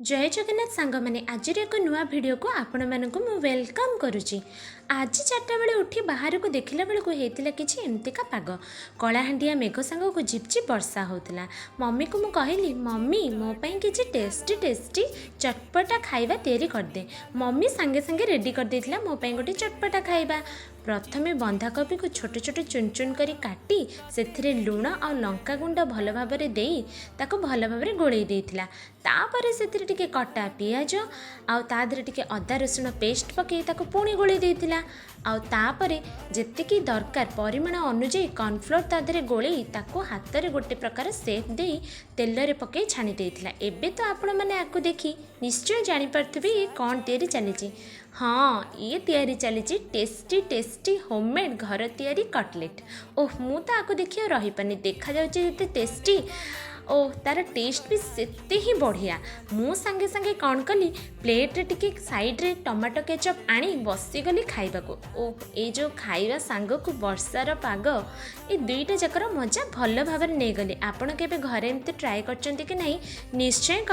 जय जगन्नाथ सांग मैंने आज एक नुआ भिड को आपण मानक मु वेलकम करुच्ची। आज 4टा बेले उठी बाहर को देखला बेलू होता कि एमतीका पाग कलाहांडिया मेघ सांग को झिपझिप वर्षा होता। मम्मी को मु कहली मम्मी मो पाई किछि टेस्टी टेस्टी चटपटा खाइबा तैयारी करदे। मम्मी सांगे सांगे रेडी कर देथिला मो पाई गोटे चटपटा खाइबा। प्रथमे बंधाकोबी को छोट छोट चुन चुन करी काटी से लुण आ लंका गुंड भल भाव देई ताको भल भाव गोलई देथिला। तापरे से टिके कटा पियाज आउ ता देहरे टिके अदा रसुण पेस्ट पकई ताको पुणी गोलई देथिला। आउ तापरे जेतिकी दरकार परिमाण अनुଯାयी कॉर्नफ्लोर ता देहरे गोलई ताको हाथ रे गोटे प्रकार सेप देई तेल रे पकई छाणी देथिला। एबे तो आपण माने आकु देखी निश्चय जानि पारथबे ये कोन तयारी चलीची। हाँ ये तैयारी चली टेस्टी टेस्टी होममेड घर तैयारी कटलेट। ओह मु तो आको देखिए रही पानी देखा जाते टेस्टी। ओह तार टेस्ट भी सेते ही बढ़िया। मु सांगे सांगे कौन कली प्लेट रे टिके साइड रे टमाटो केचप आनी बसीगली खाइबा को। ओह ये जो खाइबा सांग को वर्षार पाग ये दुईटा जाकर मजा भल भाव नहीं गली। आपण के घरे एमती ट्राए करचंती कि नहीं निश्चय